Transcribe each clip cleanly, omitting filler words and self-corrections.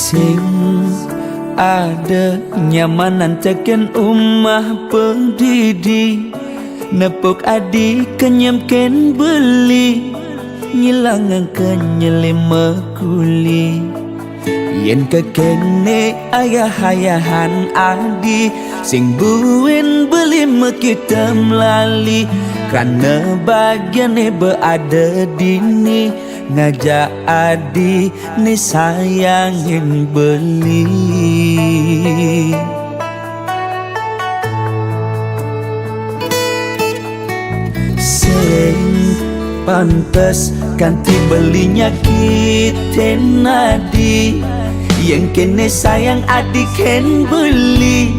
Sing ada nyamanan tekan umah pendidi nepok adi kenyamken beli ngilangan kenyelima kuli yen kekene ayah-ayahan adi sing buin beli kita melali karena bagiannya berada dini ngajak adi ni sayangin beli sing pantes ganti belinya kita nadi yang kene sayang adi ken beli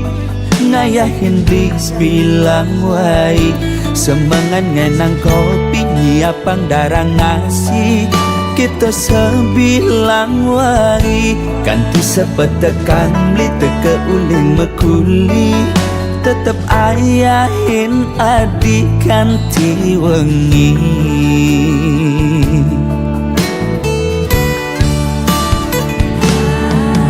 ngayahin bis bilang wai semangat ngenang kopi nyiapang darah ngasih kita sebilang wai ganti sepetekan beli teke uling mekuli tetep ayahin adik ganti wengi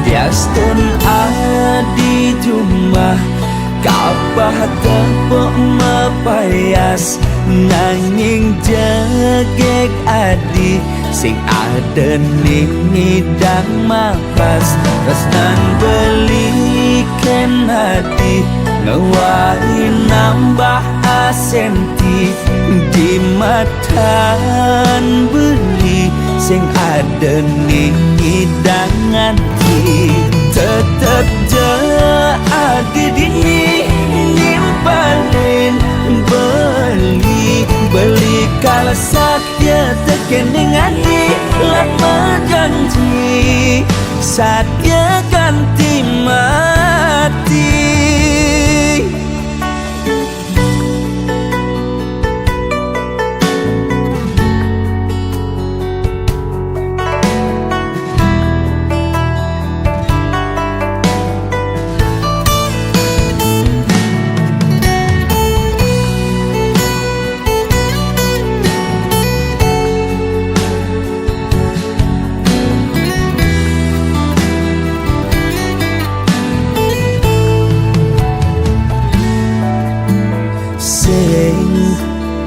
Biastun adi jumlah kapah tepuk mepayas nanging jegek adi sing ada nih ngidang mapas resnan belikan hati ngewari nambah asenti di matan beli sing ada nih ngidangan tetep adi dini nimpalin beli kalau sakya tekening adi lama janji sakya ganti mati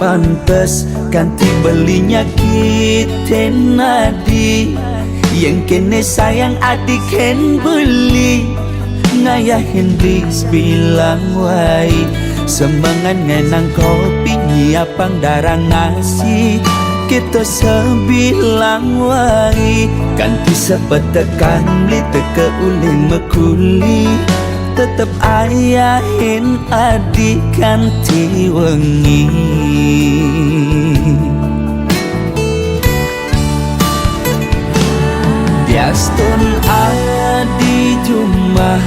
pantes ganti belinya kita nadi yang kene sayang adik ken beli ngayahin bis bilang wai semangat ngenang kopi nyiapang darah ngasih kita sebilang wai ganti sepetekan beli teke uling mekuli tetep ayahin adik ganti wengi Biastun adi jumlah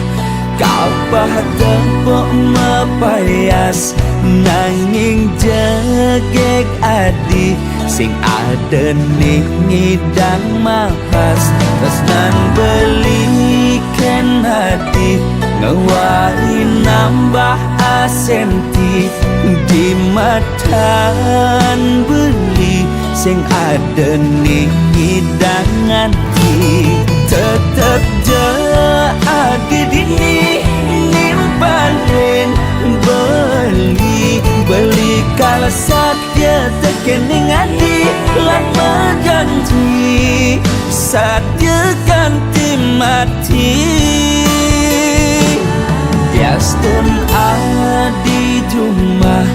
kapah tepuk mepayas nanging jegek adi sing ada nih ngidang mapas resnan belikan hati ngewari nambah asenti di matan beli sing ada nih hidangan tetep adi dini nimpalin beli kalau sakya tekening adi lama janji sakya ganti mati Biastun adi jumlah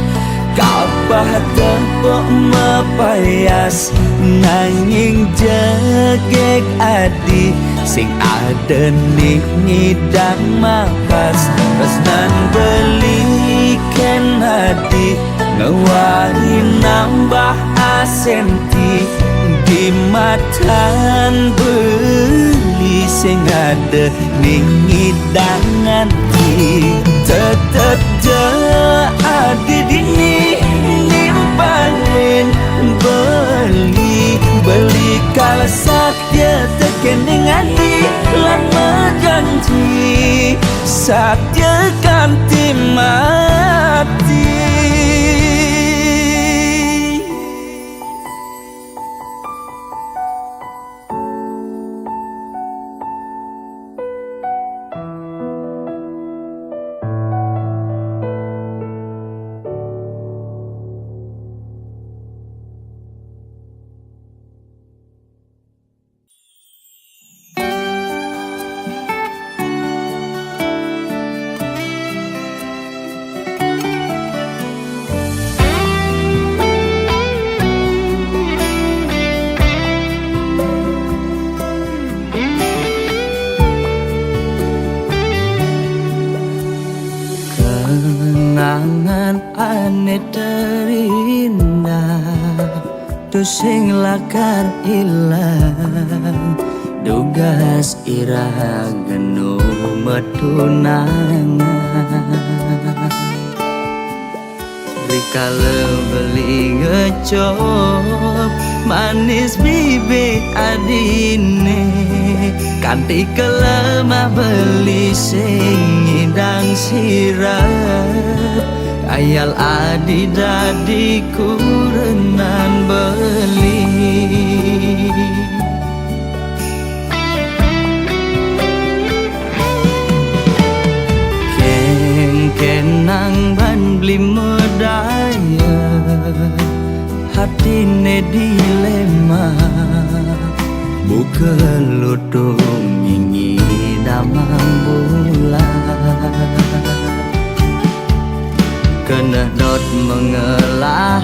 kapah tepuk mepayas nanging jegek adi sing ada nih ngidang mapas resnan belikan hati ngewari nambah asenti di matan beli sing ada nih ngidangan tetep adi dini nimpalin beli kalau sakya tekening adi lama janji sakya ganti mati ane terindah tu sing lakar ilang dugas ira genu metunangan rikala beli ngecop manis bibit adine kanti kelemah beli sing ngidang sirap ayal adi dadi kurenan beli kenang ban beli medaya hatine dilema bukan lutung nyingi damang bulan kena dot mengelahang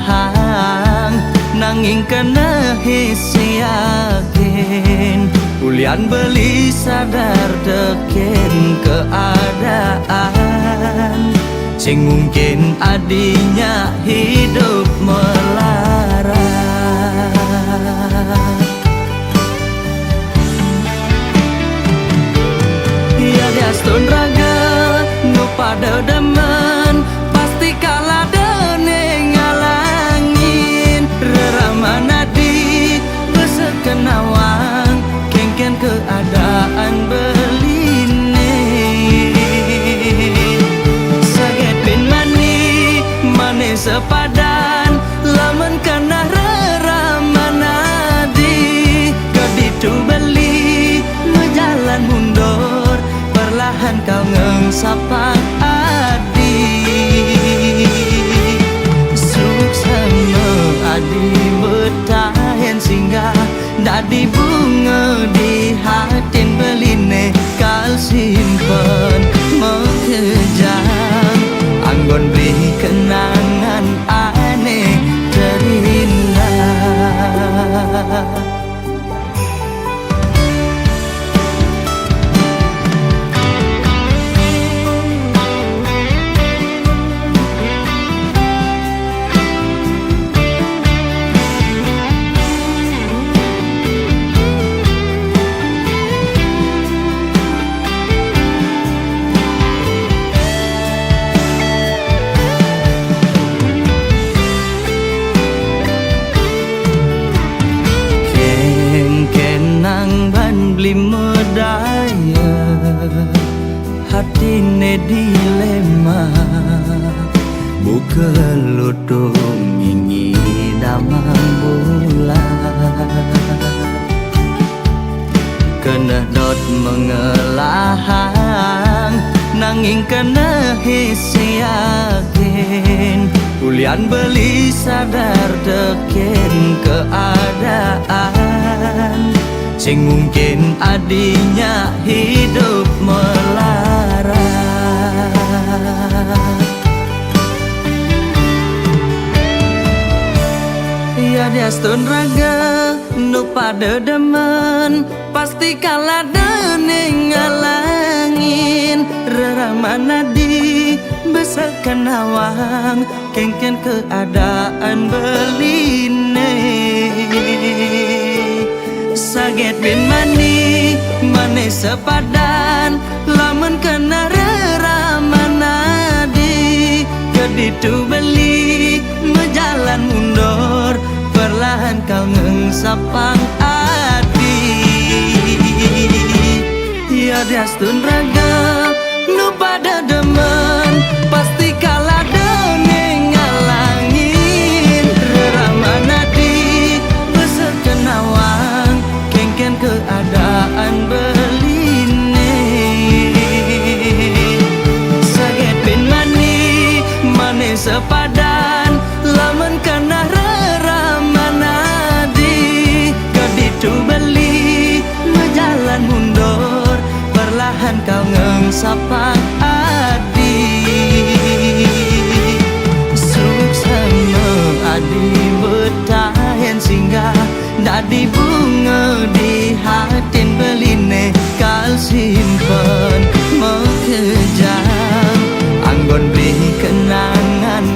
nanging kena hisi yakin ulian beli sadar teken keadaan sing mungkin adinya hidup melarat ya diastun raga nu pada demen pasti kalah dene ngalangin reramana di besekenawang kengken keadaan beline saget bin mani mane sepadan lamun kana reramana di kaditu beli ngejalan mundur perlahan kau ngengsapang adi suksema adi betahen singgah dadi bunga di hatin beline kal simpen mengejam anggon beri kenangan aneh terindah beli medaya hatine dilema bukan lutung nyingi damang bulan kena dot mengelahang nanging kena hisi yakin ulian beli sadar teken keadaan sing mungkin adinya hidup melarat ya diastun raga nu pada demen pasti kalah dene ngalangin reramana di besekenawang kengken keadaan beline saget bin mani mane sepadan lamun kena reramana di keditu beli ngejalan mundur perlahan kau ngengsapang adi ya diastun raga nu pada demen pasti kalah dene ngalangin reramana di besekenawang kengken keadaan beline saget bin mani mane sepadan lamun kana reramana di kaditu beli ngejalan mundur perlahan kau ngengsapang adi suksema adi betahen singgah dadi bunga di hatin beline kal simpen mengejam anggon beri kenangan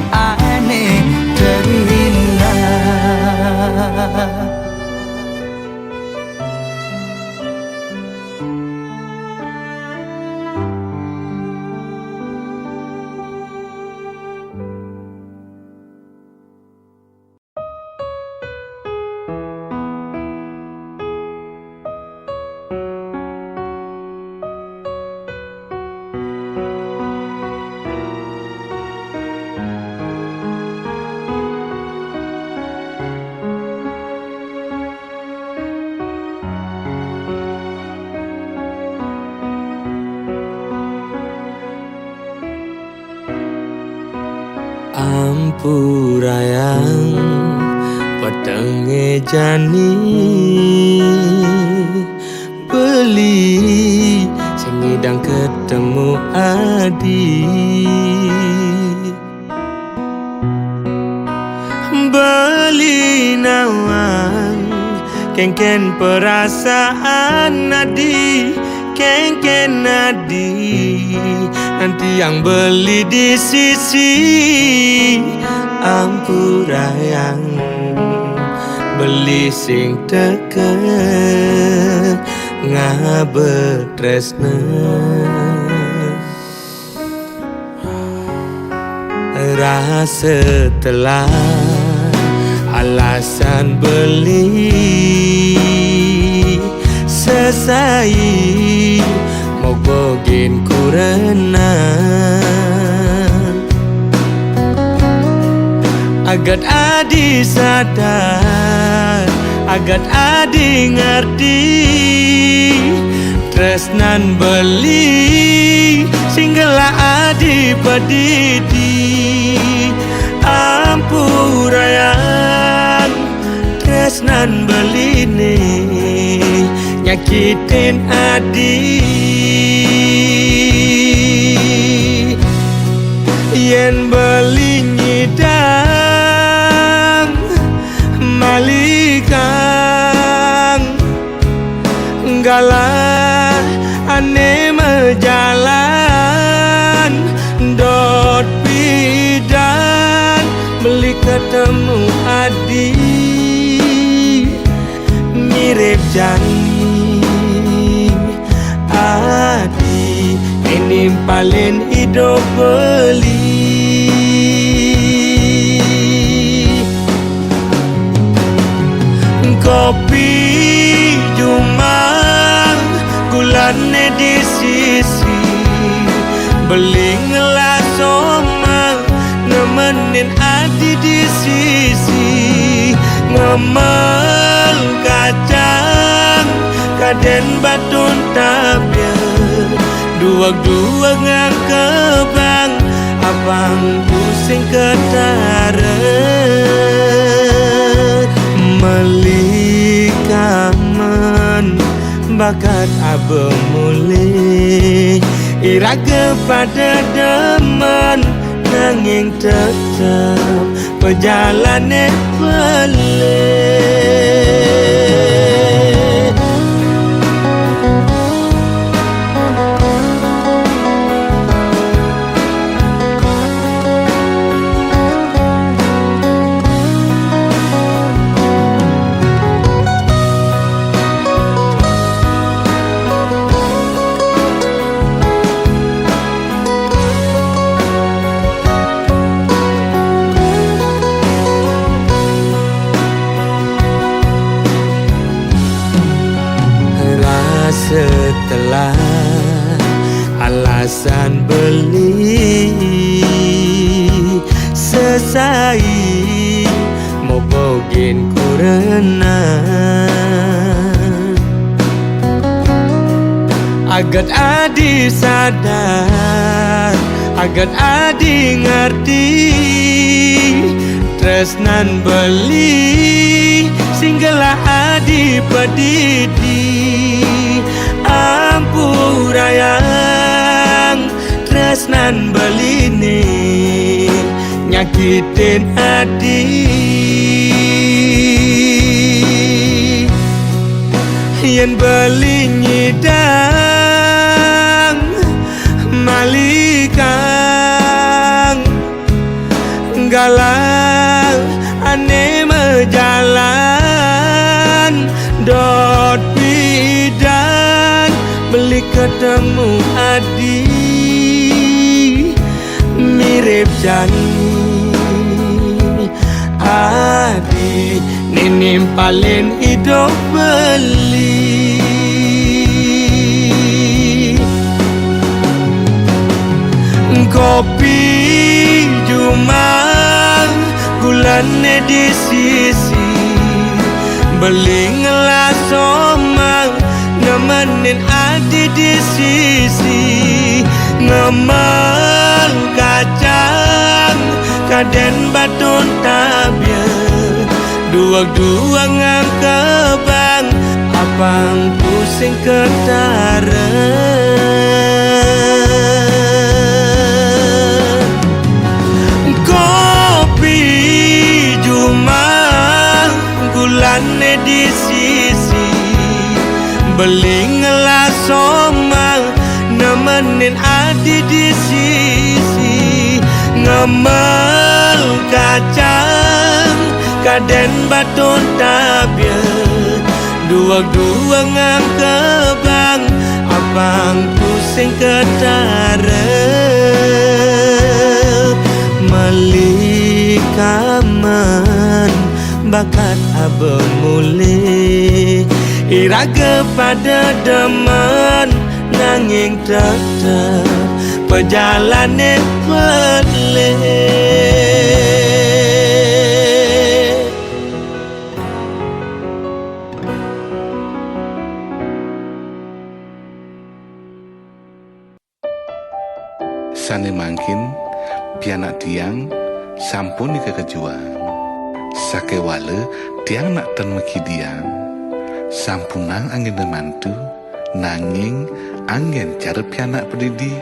Ampurayang petenge jani beli sing ngidang ketemu adi beli nawang kengken perasaan adi kengken adi nanti yang beli di sisi ampurayang beli sing deket ngabetresna rasa setelah alasan beli sesai mogogin kurena agat adi sadar agat adi ngerti tresnan beli singgala adi pedidi ampurayang tresnan beli nih nyakitin adi yen beli nyidang malikang galah ane mejalan dot bidan beli ketemu adi mirip janji adi ini paling hidup beli kopi jumang gulane di sisi beli ngelas omang nemenin adi di sisi ngemel kacang kaden batun tabya dua-dua ngangkebang abang pusing ketaret melikamen bakat abe mulih ira kepada demen nanging tetap perjalanan pelih setelah alasan beli selesai mogogin kurena agat adi sadar agat adi ngerti tresnan beli singgala adi pedidi ampurayang tresnan beli nih nyakitin adi yen beli nyidang malikang galang ane mejalan dot bidan beli ketemu adi mirip janji adi ninim paling hidup beli gulane di sisi beli ngelas omang nemenin adi di sisi ngemang kacang kaden batun tabia dua-dua ngangkebang apang pusing ketara kopi cuma gulane di sisi beli ngelas omang nemenin adi di sisi ngemel kacang kaden batun tabia dua-dua ngangkebang apang pusing ketara malikaman bakat abang mulai iraga pada deman nanging tetap perjalanan pelik Sane mangkin pianak tiang sampun kekejuan sake wale tiang nak ten meki diang sampunang angin mantu nanging angin cara pianak pedidi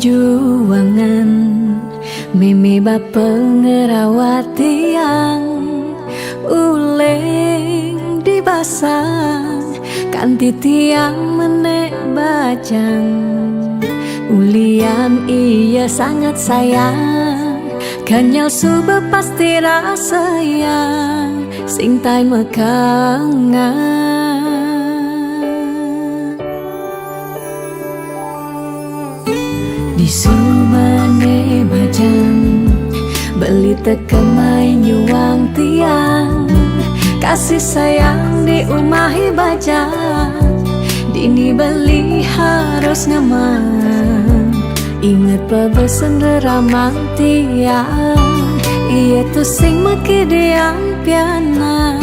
perjuangan mimi bapa ngerawat tiang uling dibasang kanti tiang menek bajang ulian iya sangat sayang kanyal suba pasti rasa yang sing tai mekangan di sumane bajang beli tekemai nyuang tiang kasih sayang di umahi bajang dini beli harus ngemang ingat pebesen deramang tiang iya tu sing meki diang piana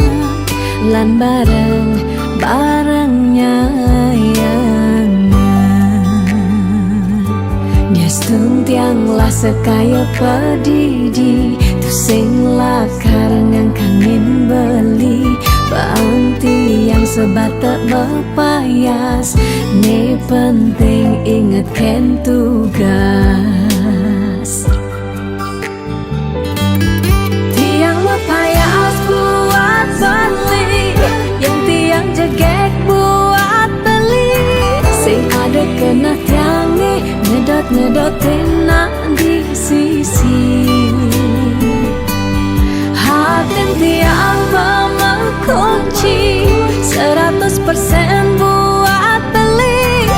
lan bareng-barengnya Stung tiang lah sekaya pedidi tu sing lah karengan kangin beli Bangti yang sebatak berpayas ne penting ingat ken tugas tiang berpayas buat beli yang tiang jegek buat beli sing ada kena tiang ni ngedot-ngedotin nak di sisi hati tiang mengunci 100% buat beli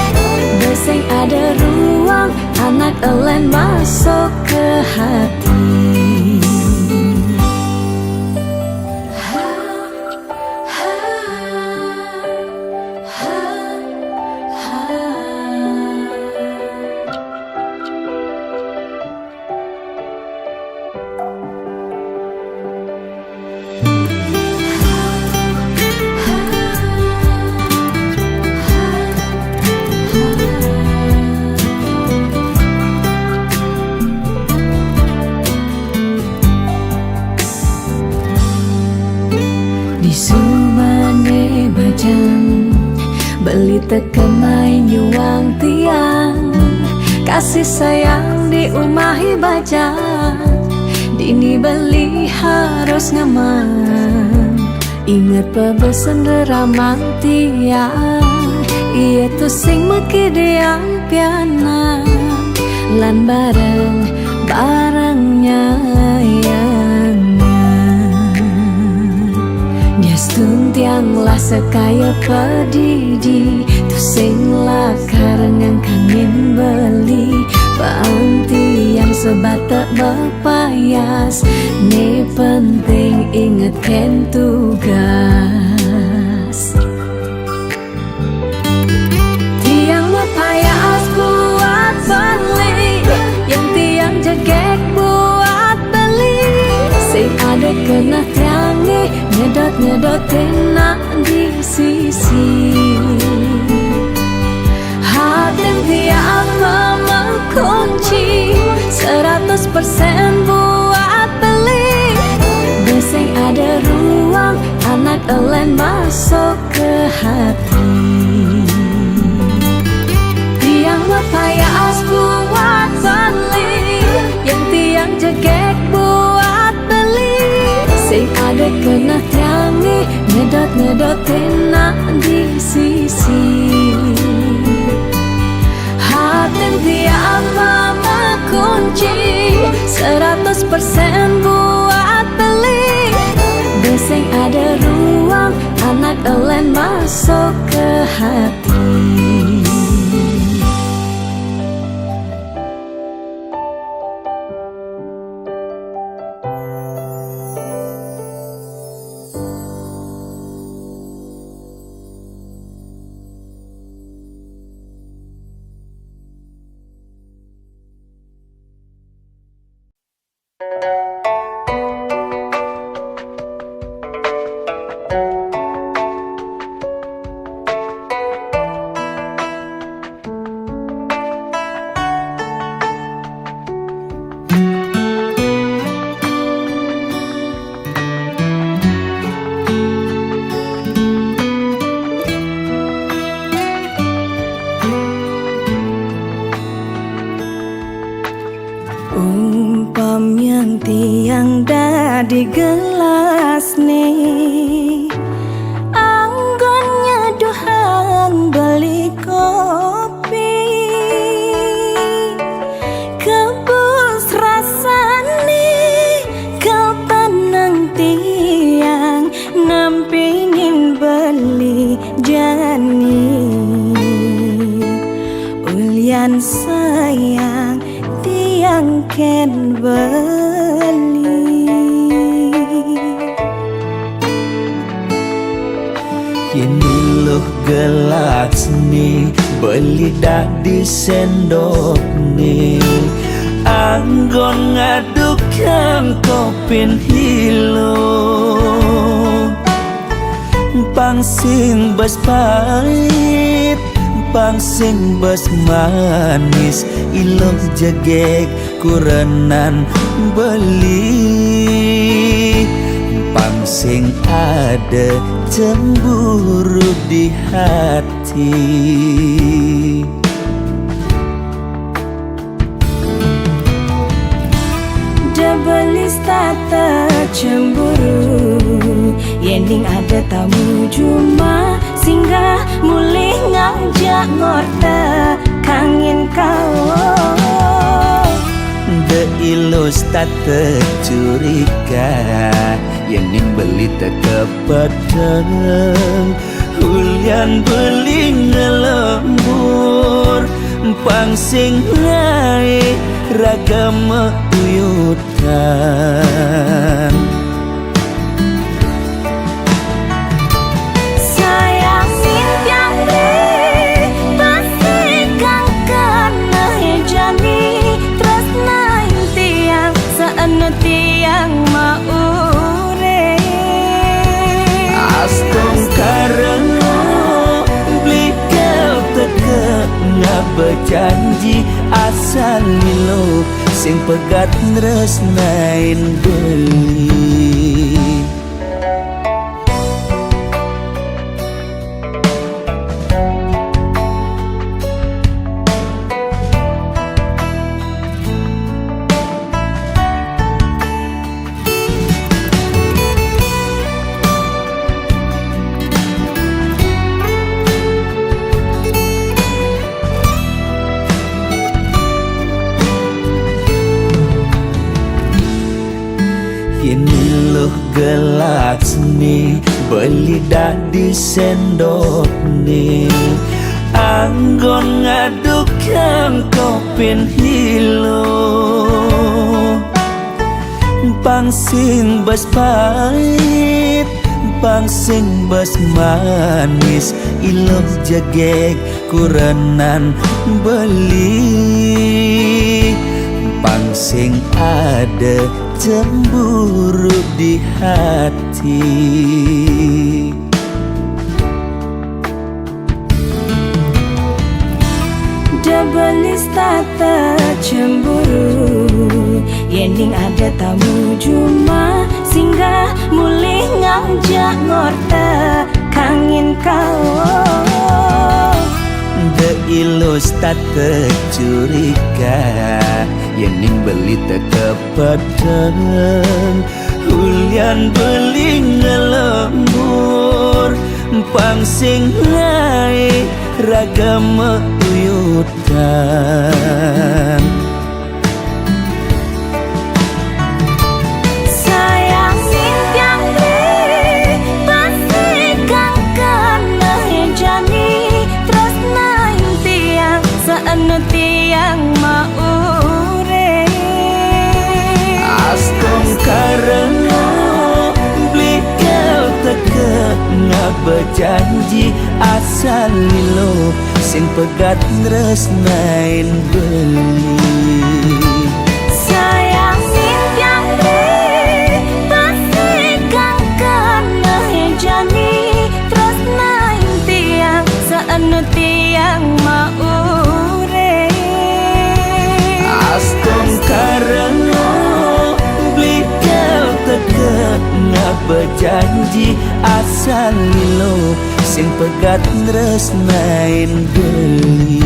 besing ada ruang anak elen masuk ke hati beli tekemai nyuang tiang kasih sayang di umahi bajang dini beli harus ngemang ingat pebesen deramang tiang iya tu sing meki diang piana lan bareng-barengnya Stung tiang lah sekaya pedidi tu sing lah karengan kangin beli Panti yang sebatak berpayas, ni penting ingatkan tugas. Tiang berpayas buat beli, yang tiang jegek buat beli. Sing ada kena tiangi, nyedot-nyedotin nak di sisi. Hati tiang mengunci 100% buat beli. Beseng ada ruang, anak elen masuk ke hati. Tiang berpayas buat beli, yang tiang jegek buat beli. Sing ada kena tiangi, nyedot-nyedotin nak di sisi. Hati tiang mengunci 100% buat beli. Beseng ada ruang, anak elen masuk ke hati. Umpam yang tiang dah di gelas nih, anggonnya dohang beli kopi. Kebus rasane kau tenang tiang, ngampingin beli jani. Ulian sayang tiang ken beli. Ini loh gelas nih, beli dah di sendok nih. Anggon ngadukan kopin hilo, pangsing bas pahit, pangsing bas manis. Ilok jegek kurenan beli, pangsing ada cemburu di hati. Debelis tata cemburu, yending ada tamu cuma singgah mulih ngajak ngorta kangen kau. De ilus tata curiga, yending beli teka padang. Hulian beli ngelembur, pangsing naik ragam uyutan. Sayang tiang deh, pasti kang kena jani. Terus naik tiang, seenu tiang maure. Astong karena beli kau teka ngap berjanji asal milo sing pegat nresnain beli. Ini loh gelas nih, beli dah di sendok nih. Anggon ngaduk kang kopin hilo Pangsing bas pahit Pangsing bas manis Ilok jagek kuranan beli Pangsing ada cemburu di hati Debelis tata cemburu Yening ada tamu cuma singgah mulih ngajak ngorta kangin kau De ilus tata curiga Yening beli kepadang Hulian beli ngelembur Pangsing naik ragam uyutan Sayang simpiang diri pasti kang kena jani terus naik tiang seanu tiang maure Astom karena beli kau teka berjanji asal lilo sing pegat nresnain beli Sayang simpiang diri pasti kang kena jani terus naik tiang seanu tiang maure Astom karena beli kau teka berjanji asal lilo sing pegat nresnain beli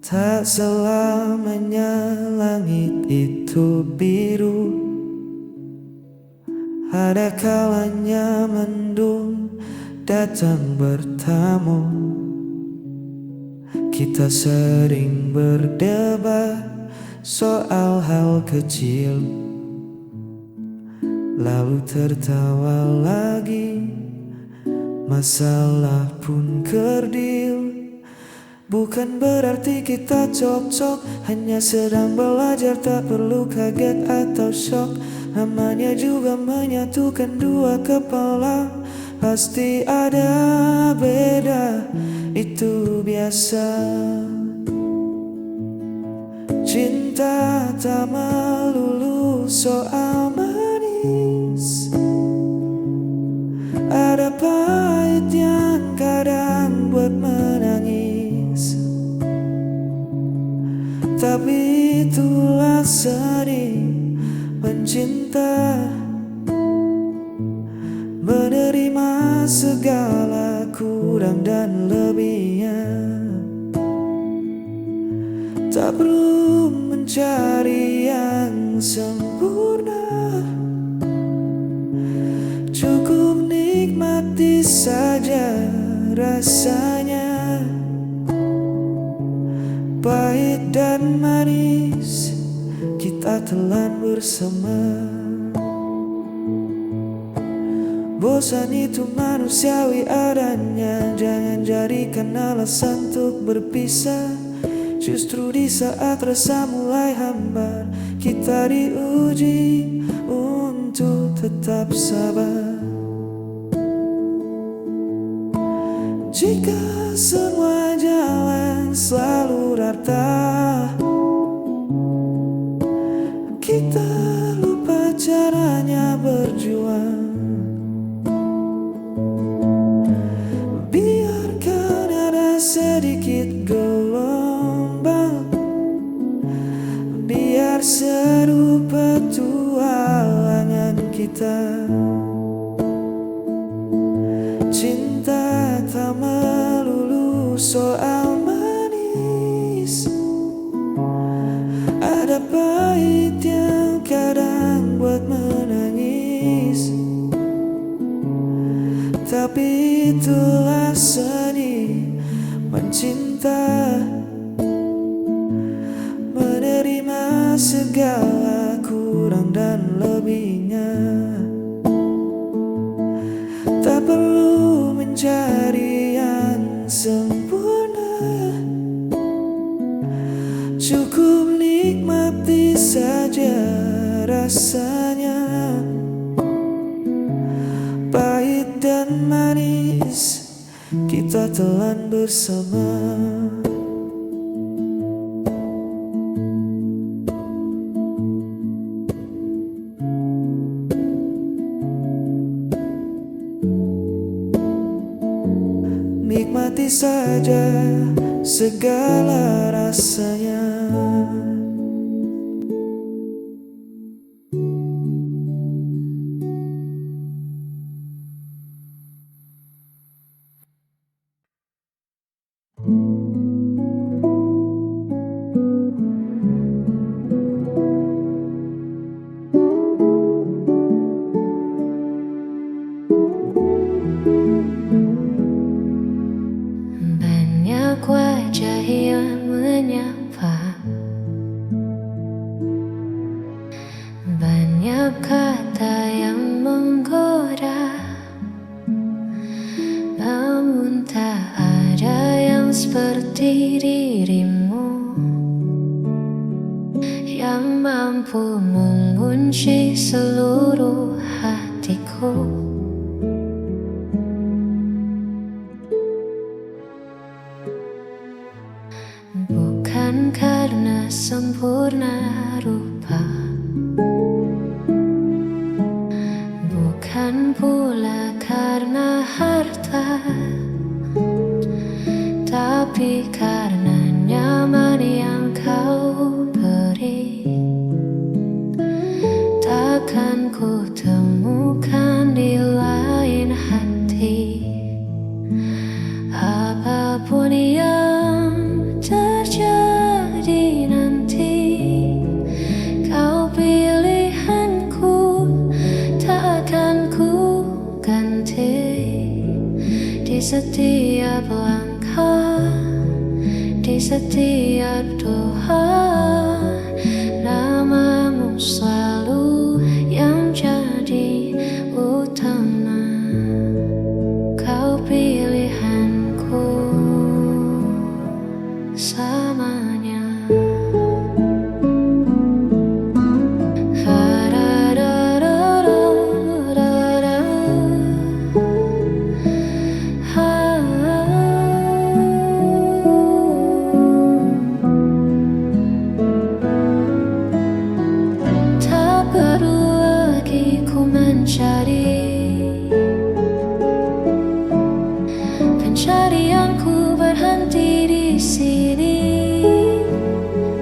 Tak selamanya langit itu biru Ada kalanya mendung datang bertamu Kita sering berdebat soal hal kecil Lalu tertawa lagi Masalah pun kerdil Bukan berarti kita cocok Hanya sedang belajar tak perlu kaget atau shock Namanya juga menyatukan dua kepala Pasti ada beda Itu biasa Cinta tak melulu soal manis Ada pahit yang kadang buat menangis Tapi itulah seni mencinta Menerima segala kurang dan lebihnya Tak perlu mencari yang sempurna Cukup nikmati saja rasanya Pahit dan manis kita telan bersama Bosan itu manusiawi adanya Jangan jadikan alasan untuk berpisah Justru di saat rasa mulai hambar Kita diuji untuk tetap sabar Jika semua jalan selalu rata Kita lupa caranya berjuang Biarkan ada sedikit gelombang Biar seru petualangan kita Cinta tak soal manis. Ada pahit yang kadang buat menangis, tapi itulah seni mencinta, menerima segala kurang dan lebihnya. Tak perlu mencari yang sempurna, cukup nikmati saja rasanya. Pahit dan manis kita telan bersama. Nikmati saja segala rasanya. Banyak wajah yang menyapa, banyak kata yang menggoda, namun tak ada yang seperti dirimu yang mampu mengunci seluruh hatiku. Bukan karena sempurna rupa, bukan pula karena harta, tapi karena nyaman yang kau beri. Takkan ku temukan di lain hati. Apapun yang terjadi nanti, kau pilihanku, tak akan ku ganti. Di setiap langkah, di setiap doa, namamu selalu yang jadi utama. Kau pilihanku selamanya. Tak perlu lagi ku mencari, pencarianku berhenti di sini.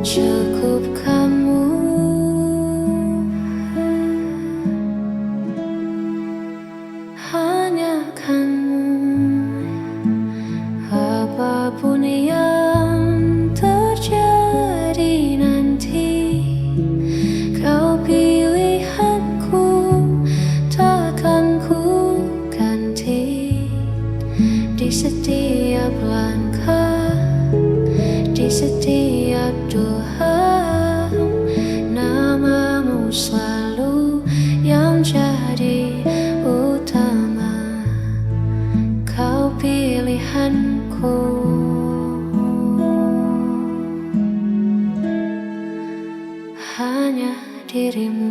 Cukup kamu, hanya kamu. Apapun yang terjadi nanti, kau pilihanku, takkan ku ganti. Di setiap langkah, di setiap doa, namamu selalu yang jadi utama. Kau pilihanku, hanya dirimu.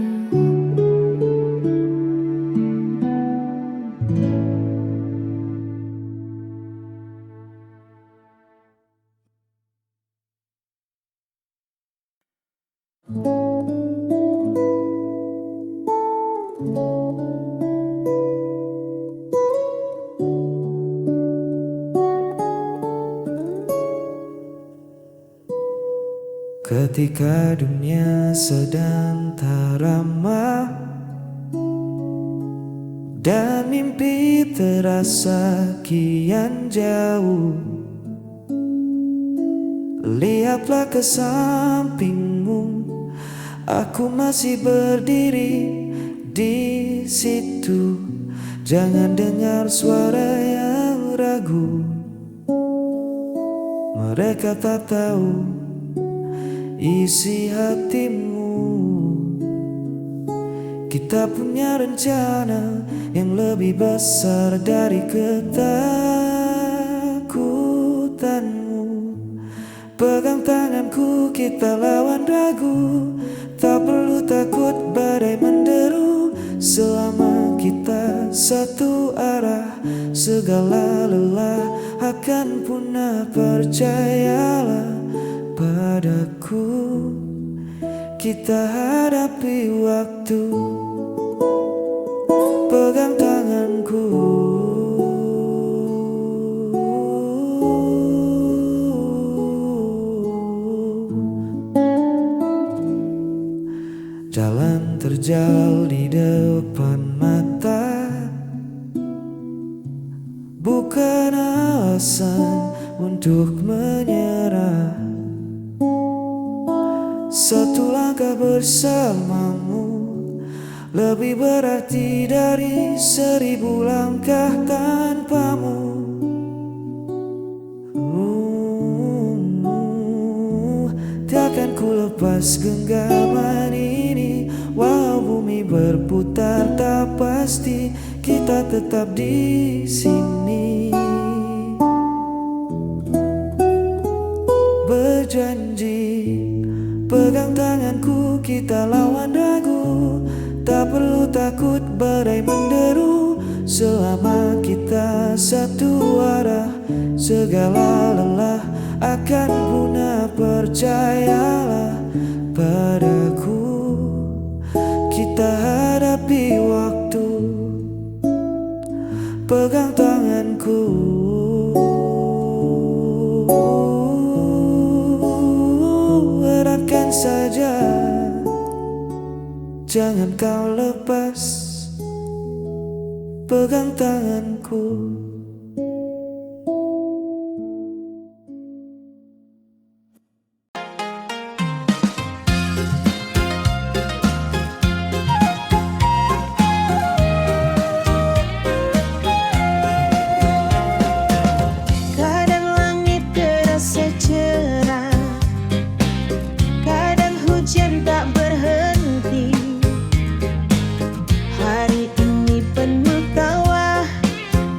Ketika dunia sedang tak ramah dan mimpi terasa kian jauh, Lihatlah ke sampingmu, aku masih berdiri di situ. Jangan dengar suara yang ragu. Mereka tak tahu isi hatimu. Kita punya rencana yang lebih besar dari ketakutanmu. Pegang tanganku, kita lawan ragu. Tak perlu takut badai menderu. Selama kita satu arah, segala lelah akan punah. Percayalah padaku, kita hadapi waktu. Pegang tanganku, jalan terjal di depan mata, bukan alasan untuk menyerah. Satu langkah bersamamu lebih berarti dari 1000 langkah tanpamu. Takkan ku lepas genggaman ini. Walau bumi berputar tak pasti, kita tetap di sini. Berjanji, pegang tanganku, kita lawan ragu. Tak perlu takut badai menderu. Selama kita satu arah, segala lelah akan punah. Percayalah padaku, kita hadapi waktu. Pegang tanganku, eratkan saja, jangan kau lepas. Pegang tanganku.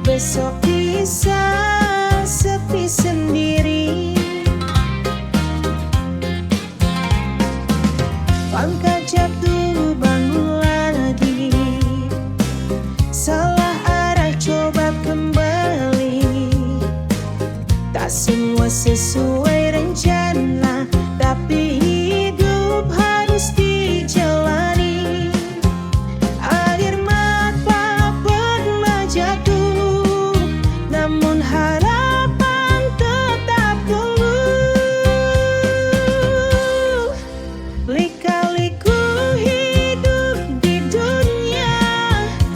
Besok bisa sepi sendiri. Langkah jatuh bangun lagi, salah arah coba kembali. Tak semua sesuai rencana, tapi hidup harus dijalani. Air mata pernah jatuh, namun harapan tetap tumbuh. Lika-liku hidup di dunia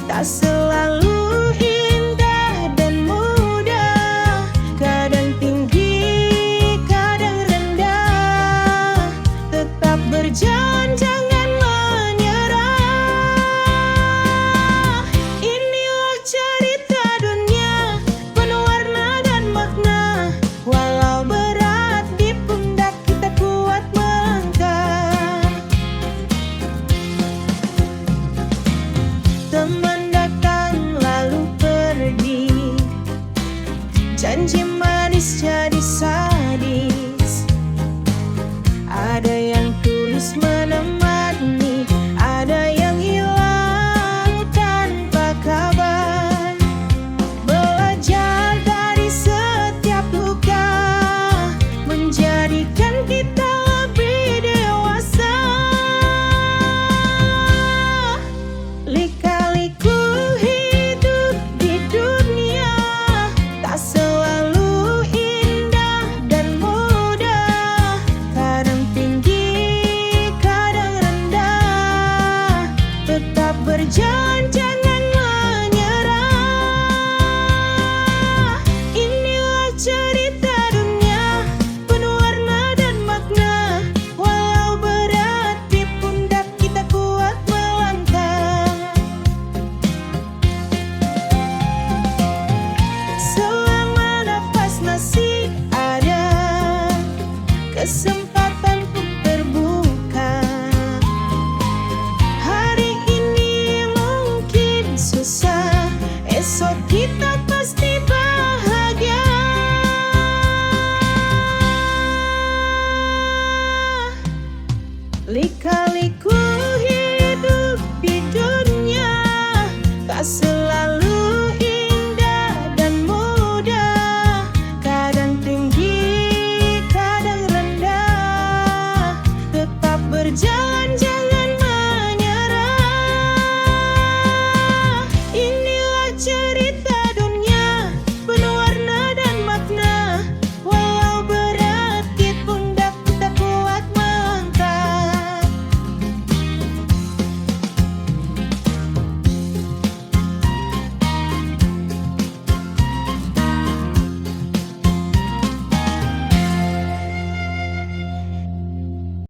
tak selalu indah dan mudah. Kadang tinggi, kadang rendah. Tetap berjalan, jangan menyerah. Inilah cerita dunia, penuh warna dan makna. Walau berat di pundak, kita kuat melangkah. Teman datang lalu pergi, janji manis